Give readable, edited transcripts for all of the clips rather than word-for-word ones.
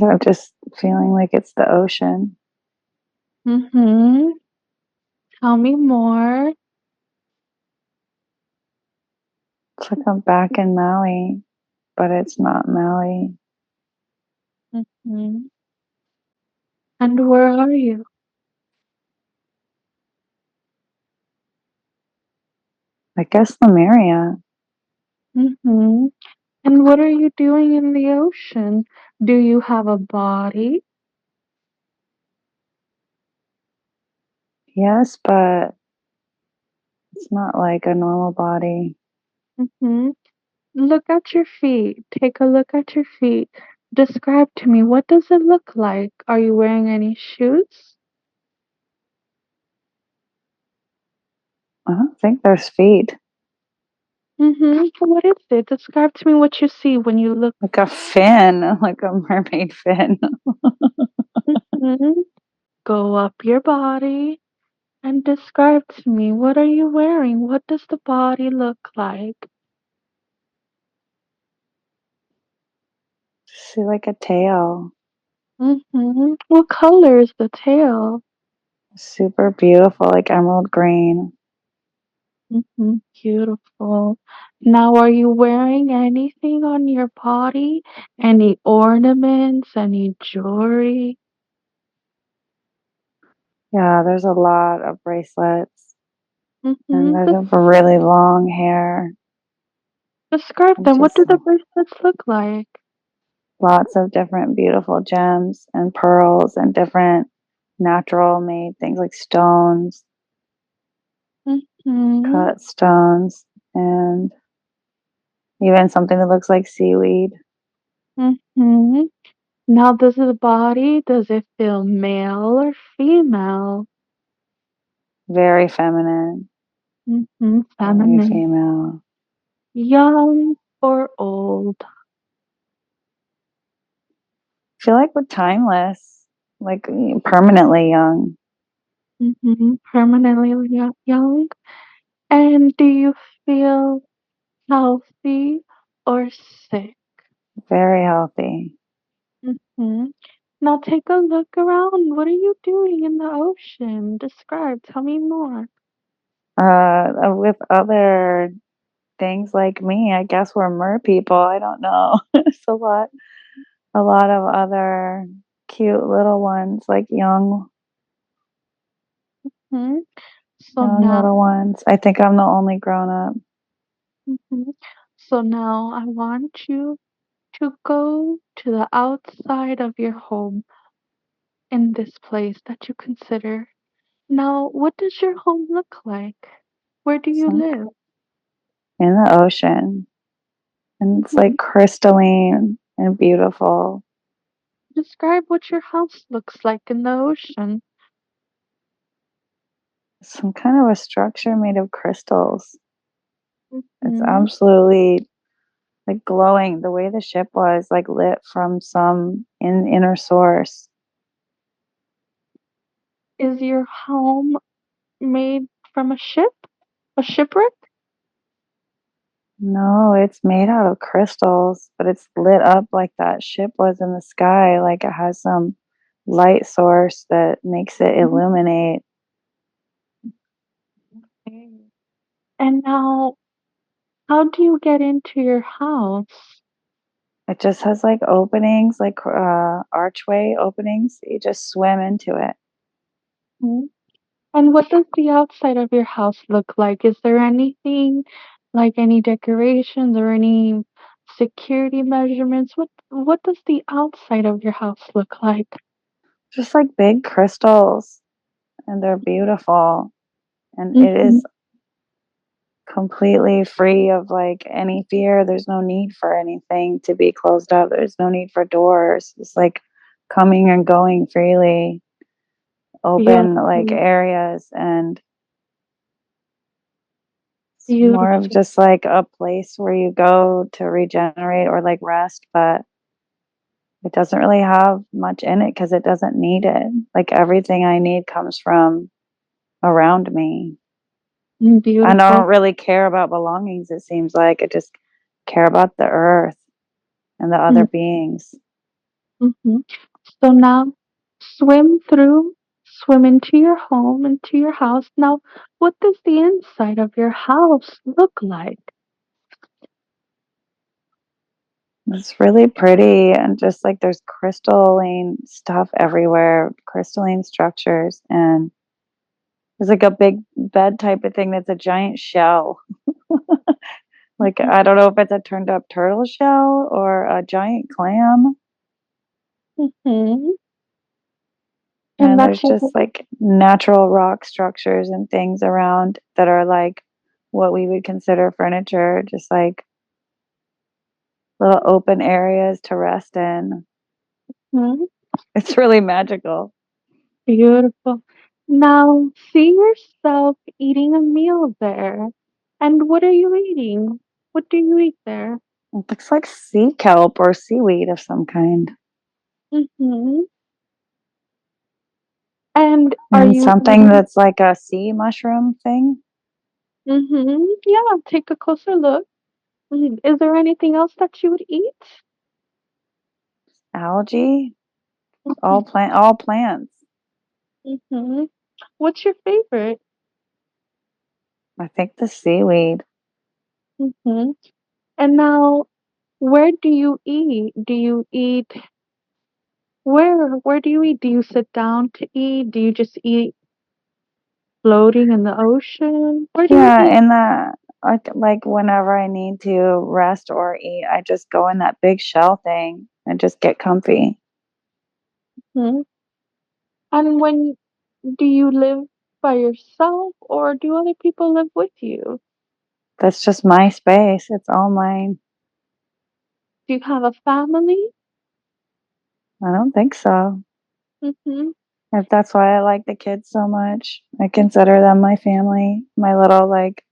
I'm just feeling like it's the ocean. Mm-hmm. Tell me more. It's like I'm back in Maui, but it's not Maui. Mm-hmm. And where are you? I guess Lemuria. Mm-hmm. And what are you doing in the ocean? Do you have a body? Yes, but it's not like a normal body. Mm-hmm. Look at your feet. Take a look at your feet. Describe to me, what does it look like? Are you wearing any shoes? I don't think there's feet. Mm-hmm. What is it? Describe to me what you see when you look. Like a fin, like a mermaid fin. Mhm. Go up your body and describe to me, what are you wearing? What does the body look like? See, like a tail. Mm-hmm. What color is the tail? Super beautiful, like emerald green. Mm-hmm. Beautiful. Now, are you wearing anything on your body? Any ornaments? Any jewelry? Yeah, there's a lot of bracelets. And Mm-hmm. there's a really long hair. Describe And them. What just do the bracelets look like? lots of different beautiful gems and pearls and different natural made things like stones, Mm-hmm. cut stones, and even something that looks like seaweed. Mm-hmm. Now, does it feel male or female? Very feminine, Mm-hmm. very Feminine. female. Young or old? I feel like we're timeless, like permanently young, Mm-hmm. Permanently young. And do you feel healthy or sick? very healthy. Mm-hmm. Now take a look around. What are you doing in the ocean? Describe. Tell me more. With other things like me, I guess we're mer people. I don't know. It's a lot of other cute little ones, like Hmm. So young now, little ones. I think I'm the only grown up. mhm. So now I want you to go to the outside of your home in this place that you consider. Now, what does your home look like? Where do you Some live? in the ocean, and it's Mhm. like crystalline and beautiful. Describe what your house looks like in the ocean. Some kind of a structure made of crystals. It's Hmm. absolutely like glowing. The way the ship was like lit from some inner source. Is your home made from a ship? A shipwreck? No, it's made out of crystals, but it's lit up like that ship was in the sky. Like it has some light source that makes it Mhm. illuminate. Okay. And now, how do you get into your house? It just has like openings, like archway openings. You just swim into it. Mhm. And what does the outside of your house look like? Is there anything like any decorations or any security measurements? What does the outside of your house look like? Just like big crystals, and they're beautiful. And it Mhm. is completely free of like any fear. There's no need for anything to be closed up. There's no need for doors. It's like coming and going freely, open like Beautiful. areas, and it's more of Beautiful. just like a place where you go to regenerate or like rest, but it doesn't really have much in it because it doesn't need it. Like everything I need comes from around me. And I Beautiful. don't really care about belongings, it seems like. I just care about the earth and the other Mm. beings. Mhm. So now swim into your home, into your house. Now, what does the inside of your house look like? It's really pretty and just like there's crystalline stuff everywhere, crystalline structures, and there's like a big bed type of thing that's a giant shell. Like Mhm, I don't know if it's a turned up turtle shell or a giant clam. mhm. And And that's there's your just like natural rock structures and things around that are like what we would consider furniture, just like little open areas to rest in. mhm. It's really magical. Beautiful. Now, see yourself eating a meal there. And what are you eating? What do you eat there? It looks like sea kelp or seaweed of some kind. Mhm. And are And you something eating? that's like a sea mushroom thing, Mhm. Yeah, take a closer look. Mhm. Is there anything else that you would eat? algae, Mhm. all plants. Mhm. What's your favorite? I think the seaweed. Mhm. And now, where do you eat? Do you eat where do you eat? Do you sit down to eat? Do you just eat floating in the ocean? Where do you Yeah, eat? and that like whenever I need to rest or eat, I just go in that big shell thing and just get comfy. Mhm. And when do you live by yourself or do other people live with you? That's just my space. It's all mine. Do you have a family? I don't think so. Mhm. If that's why I like the kids so much. I consider them my family, my little like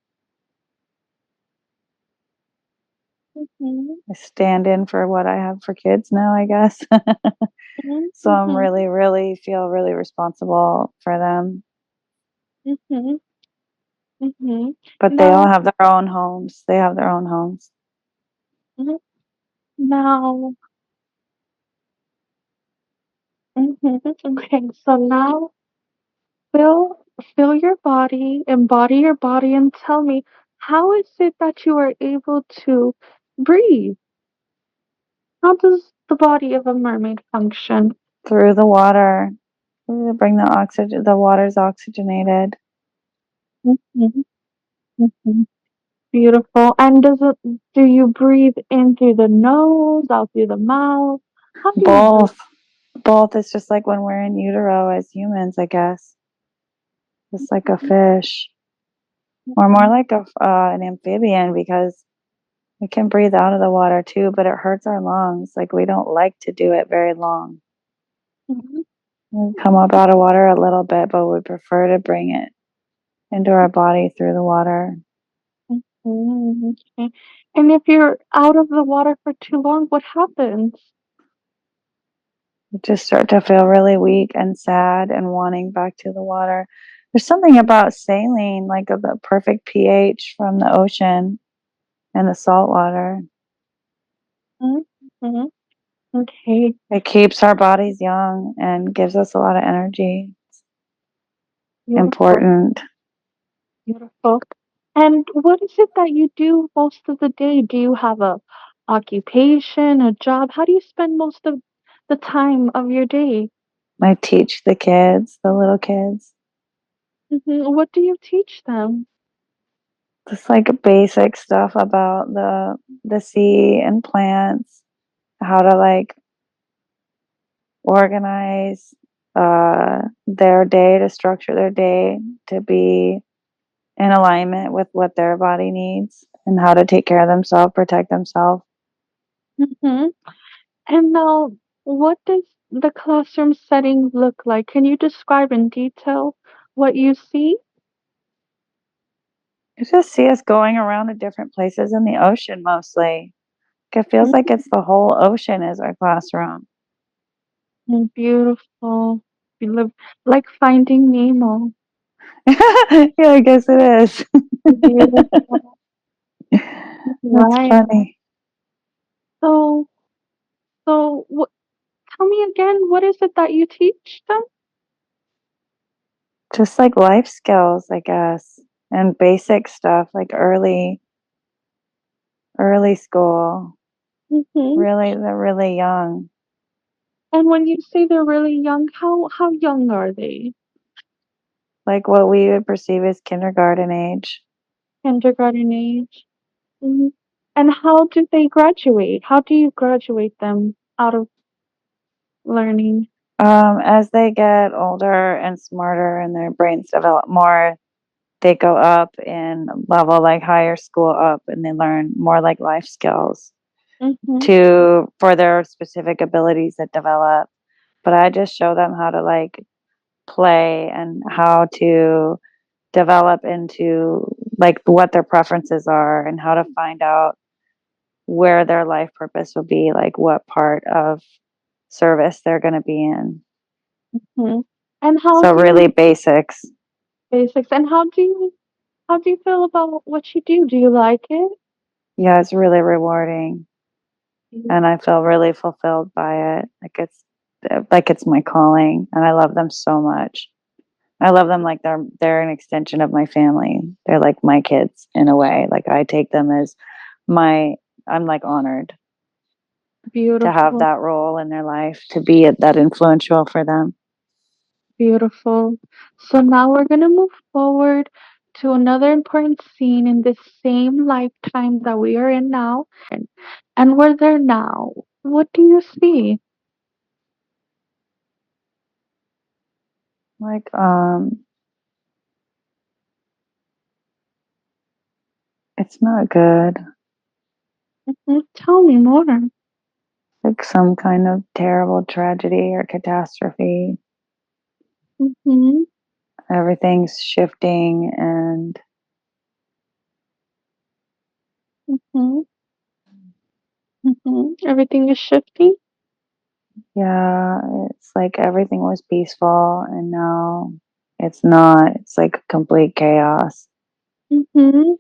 Mhm. I stand in for what I have for kids now, I guess. Mhm. So I'm Mhm. really, really feel really responsible for them. Mhm. Mhm. But they all Now, have their own homes. They have their own homes. mhm. Now, mhm. Okay. So now feel feel your body, embody your body, and tell me how is it that you are able to breathe? How does the body of a mermaid function? Through the water. We bring the oxygen, the water's oxygenated. Mhm. Mhm. Beautiful. And do you breathe in through the nose, out through the mouth? How do you breathe? Both. Both. It's just like when we're in utero as humans, I guess. Just like a fish. Or more Mhm. like an amphibian because we can breathe out of the water too, but it hurts our lungs. Like we don't like to do it very long. Mhm. We come up out of water a little bit, but we prefer to bring it into our body through the water. Mhm. Okay. And if you're out of the water for too long, what happens? We just start to feel really weak and sad and wanting back to the water. There's something about saline, like of the perfect pH from the ocean and the salt water. Mhm. Okay. It keeps our bodies young and gives us a lot of energy. Beautiful. Important. Beautiful. And what is it that you do most of the day? Do you have a occupation, a job? How do you spend most of the time of your day? I teach the kids, the little kids, What do you teach them? just like basic stuff about the sea and plants, how to like organize their day, to structure their day to be in alignment with what their body needs and how to take care of themselves, protect themselves. hmm And now, what does the classroom setting look like? Can you describe in detail what you see? You just see us going around to different places in the ocean mostly. It feels like it's the whole ocean is our classroom. Beautiful. You look like Finding Nemo. Yeah, I guess it is. Beautiful. That's Right. funny. So, so Tell me again, what is it that you teach them? Just like life skills, I guess, and basic stuff like early school. Mhm. Really, they're really young, And when you say they're really young, how young are they? like what we would perceive as kindergarten age. Kindergarten age? Mhm. And how do they graduate? How do you graduate them out of learning? As they get older and smarter and their brains develop more, they go up in level, like higher school up, and they learn more like life skills Mhm. to for their specific abilities that develop. But I just show them how to like play and how to develop into like what their preferences are and how to find out where their life purpose will be, like what part of service they're going to be in. Mhm. And how So do really you basics. basics and how do you feel about what you do? Do you like it? Yeah, it's really rewarding Mhm. and I feel really fulfilled by it. Like it's my calling and I love them so much. I love them like they're an extension of my family. They're like my kids in a way. Like I take them as my I'm like honored to have Beautiful, that role in their life, to be that influential for them. beautiful. So now we're gonna move forward to another important scene in this same lifetime that we are in now. And we're there now. What do you see? Like it's not good. Tell me more. Like some kind of terrible tragedy or catastrophe. Mm-hmm, Everything's shifting and mm-hmm, Everything is shifting. yeah, it's like everything was peaceful and now it's not. It's like complete chaos. Mm-hmm.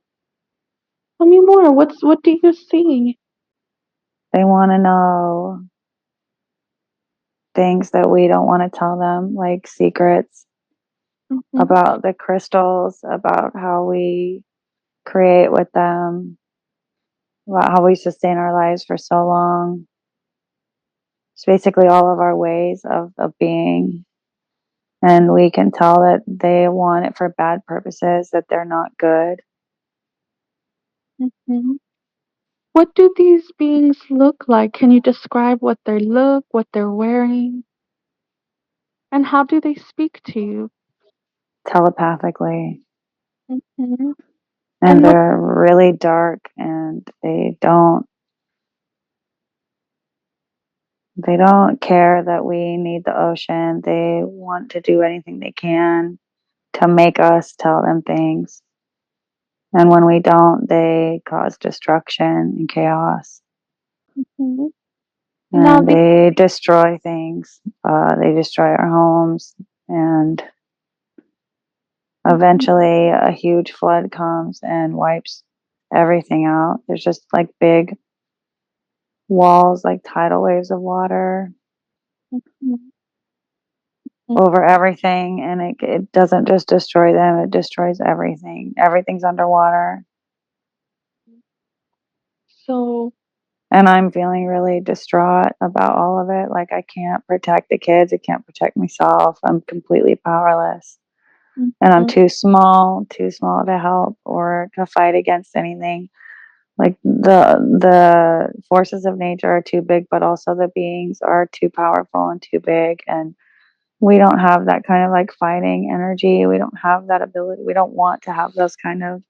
Tell me more. What do you see? They want to know things that we don't want to tell them, like secrets Mm-hmm, about the crystals, about how we create with them, about how we sustain our lives for so long. It's basically all of our ways of being. And we can tell that they want it for bad purposes, that they're not good. mm-hmm. What do these beings look like? Can you describe what they look, what they're wearing, and how do they speak to you? Telepathically. Mm-hmm. And And what? they're really dark and they don't care that we need the ocean. They want to do anything they can to make us tell them things. And when we don't, they cause destruction and chaos. Mhm. Now, And they destroy things. They destroy our homes. And mhm, eventually, a huge flood comes and wipes everything out. There's just like big walls, like tidal waves of water mhm, mhm. over everything. And it doesn't just destroy them, it destroys everything. Everything's underwater. So, And I'm feeling really distraught about all of it. Like I can't protect the kids, I can't protect myself. I'm completely powerless. And I'm mhm, too small to help or to fight against anything. Like the forces of nature are too big, but also the beings are too powerful and too big. And we don't have that kind of like fighting energy. We don't have that ability. We don't want to have those kind of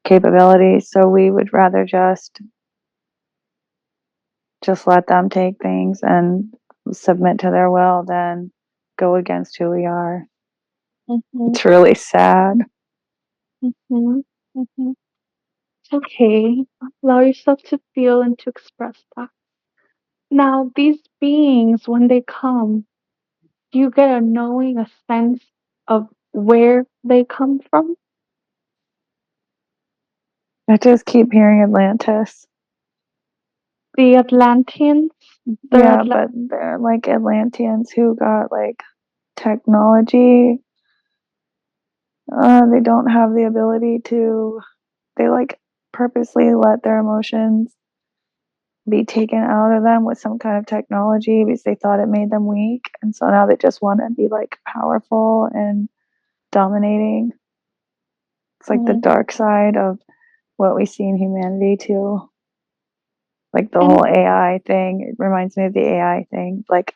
capabilities. So we would rather just let them take things and submit to their will than go against who we are. mhm, It's really sad. mhm, mhm. Okay. Allow yourself to feel and to express that. Now, these beings, when they come, do you get a knowing, a sense of where they come from? I just keep hearing Atlantis. The Atlanteans, they're Yeah, but they're like Atlanteans who got like technology. They don't have the ability to, they like purposely let their emotions be taken out of them with some kind of technology because they thought it made them weak. And so now they just want to be like powerful and dominating. It's like the Mhm. dark side of what we see in humanity too. Like the And whole AI thing. It reminds me of the AI thing, like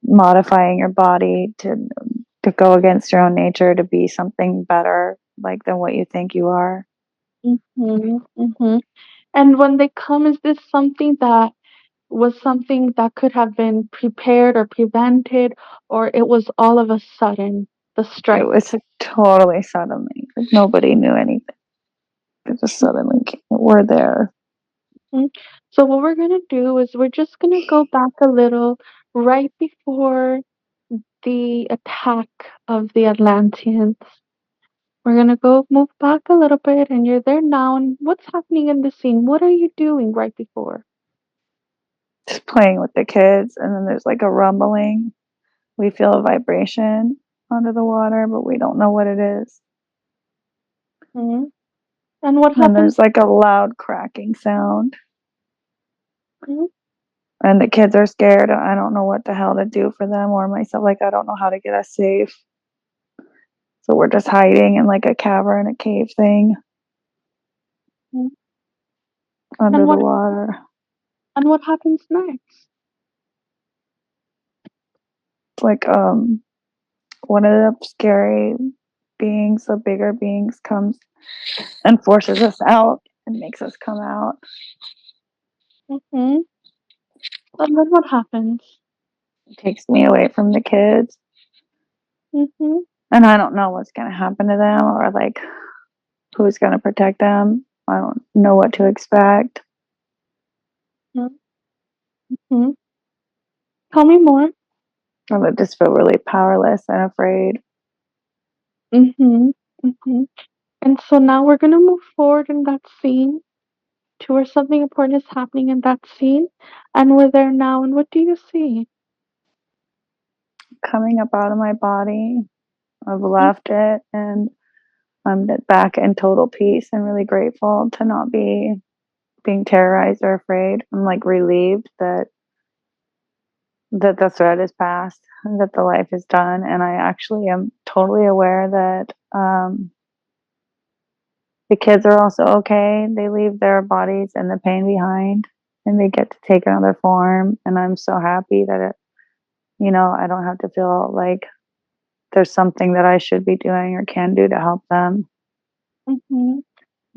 modifying your body to go against your own nature to be something better like than what you think you are. and when they come, is this something that was something that could have been prepared or prevented, or it was all of a sudden the It strike? was totally suddenly. Like nobody knew anything. It just suddenly we're there. Mhm. So what we're gonna do is we're just gonna go back a little right before the attack of the Atlanteans. We're gonna go move back a little bit, and you're there now. And what's happening in the scene? What are you doing right before? Just playing with the kids, and then there's like a rumbling. We feel a vibration under the water, but we don't know what it is. Hmm. And what And happens? there's like a loud cracking sound. Mhm. And the kids are scared. I don't know what the hell to do for them or myself. Like, I don't know how to get us safe. So we're just hiding in like a cavern, a cave thing Mhm. under And the what water. and what happens next? It's like one of the scary beings, the bigger beings, comes and forces us out and makes us come out. Hmm. And then what happens? It takes me away from the kids. Hmm. And I don't know what's gonna happen to them or like who's gonna protect them. I don't know what to expect. Hmm. Tell me more. I would just feel really powerless and afraid. Hmm. Hmm. And so now we're gonna move forward in that scene to where something important is happening in that scene, and we're there now. And what do you see? Coming up out of my body, I've left it and I'm back in total peace and really grateful to not be being terrorized or afraid. I'm like relieved that the threat is past and that the life is done. And I actually am totally aware that the kids are also okay. They leave their bodies and the pain behind and they get to take another form. And I'm so happy that I don't have to feel like there's something that I should be doing or can do to help them. Hmm.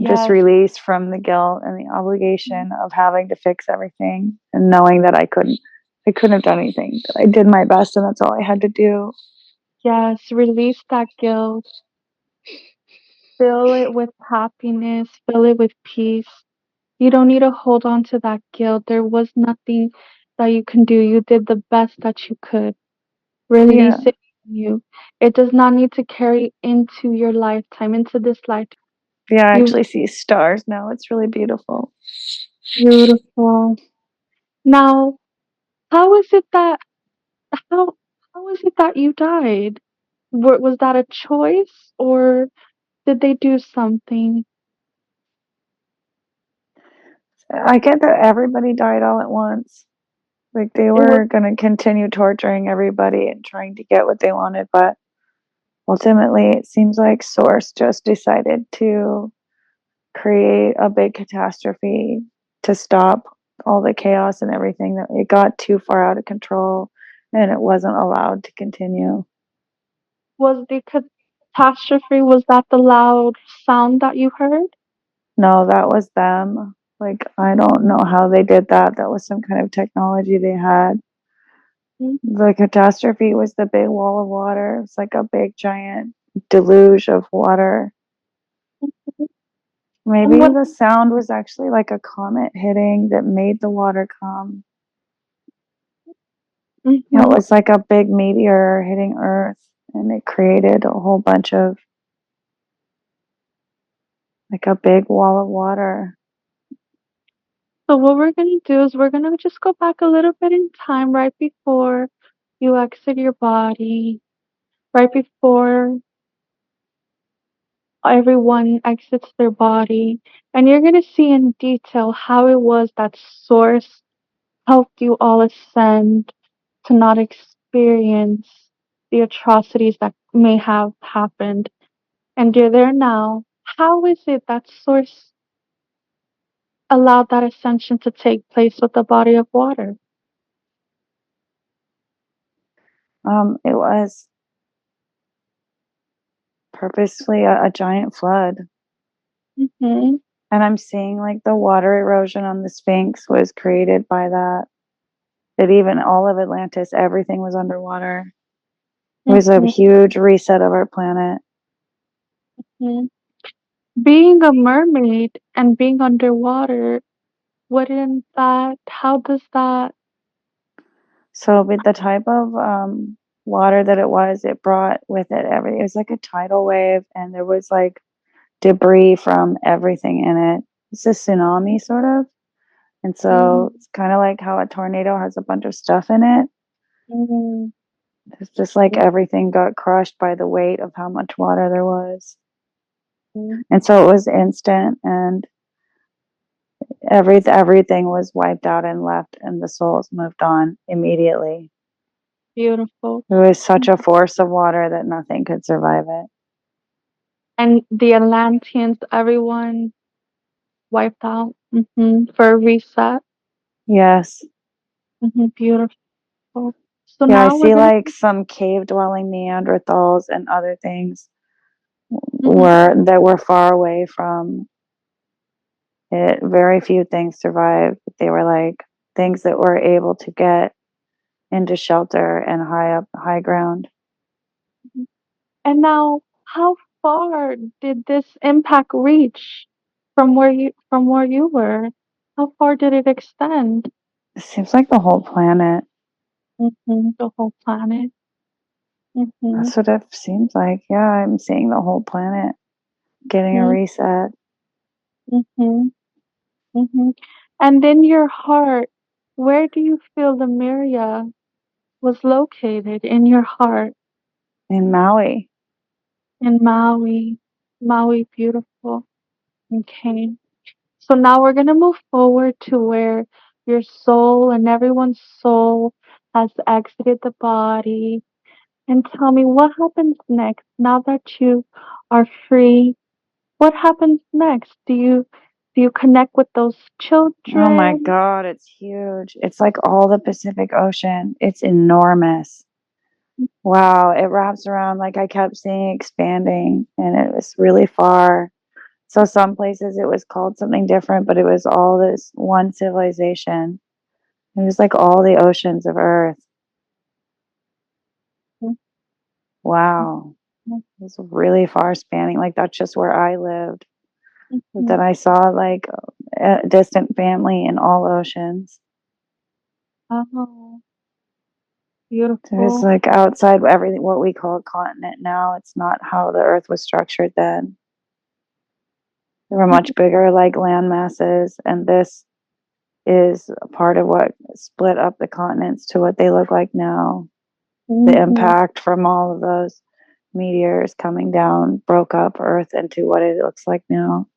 Just Yes. released from the guilt and the obligation of having to fix everything and knowing that I couldn't have done anything. That I did my best and that's all I had to do. Yes, release that guilt. Fill it with happiness. Fill it with peace. You don't need to hold on to that guilt. There was nothing that you can do. You did the best that you could. Yeah. Release it from you. It does not need to carry into your lifetime, into this lifetime. Yeah, I You actually see stars now. It's really beautiful. beautiful. Now, how is it that how how is it that you died? Was that a choice or did they do something? I get that everybody died all at once. Like they It was were going to continue torturing everybody and trying to get what they wanted, but ultimately it seems like Source just decided to create a big catastrophe to stop all the chaos and everything. That it got too far out of control and it wasn't allowed to continue. was the catastrophe, was that the loud sound that you heard? No, that was them. Like I don't know how they did that. That was some kind of technology they had. Mhm. The catastrophe was the big wall of water. It's like a big giant deluge of water. And Maybe what the sound was actually like a comet hitting that made the water come. It mhm, was like a big meteor hitting Earth and it created a whole bunch of like a big wall of water. So what we're gonna do is we're gonna just go back a little bit in time right before you exit your body, right before everyone exits their body, and you're gonna see in detail how it was that Source helped you all ascend to not experience the atrocities that may have happened. And you're there now. How is it that Source allowed that ascension to take place with the body of water? It was purposely a giant flood. Mm-hmm. And I'm seeing like the water erosion on the Sphinx was created by that. That even all of Atlantis, everything was underwater. It was a Mm-hmm. huge reset of our planet. Mm-hmm. Being a mermaid and being underwater, wouldn't that, how does that, So, with the type of water that it brought with it everything. It was like a tidal wave, and there was like debris from everything in it. It's a tsunami, sort of. And so, mm, it's kind of like how a tornado has a bunch of stuff in it. mm, It's just like everything got crushed by the weight of how much water there was. mm, And so, it was instant, and everything was wiped out and left, and the souls moved on immediately. beautiful. It was such a force of water that nothing could survive it. And the Atlanteans, everyone wiped out, for a reset. Yes. Beautiful. So Yeah, I now we're see gonna, like some cave dwelling Neanderthals and other things mhm, were far away from it. Very few things survived. They were like things that were able to get into shelter and high ground. mhm. And now, how far did this impact reach from where you were? How far did it extend? It seems like the whole planet. The whole planet. Mhm, That's what it seems like. Yeah, I'm seeing the whole planet getting a mhm, reset. mhm, mhm. And in your heart, where do you feel Lemuria was located in your heart? In Maui. In Maui. Maui, beautiful. Okay. So now we're going to move forward to where your soul and everyone's soul has exited the body. And tell me what happens next now that you are free. What happens next? Do you connect with those Oh my children? God, it's huge. It's like all the Pacific Ocean. It's enormous. Wow, it wraps around like I kept seeing expanding and it was really far. So some places it was called something different, but it was all this one civilization. It was like all the oceans of Earth. Wow. It was really far spanning. Like that's just where I lived. But then I saw like a distant family in all oceans. Oh, It was beautiful. like outside everything what we call a continent now. It's not how the Earth was structured then. There were much bigger like land masses, and this is a part of what split up the continents to what they look like now. The Mm-hmm. impact from all of those meteors coming down broke up Earth into what it looks like now.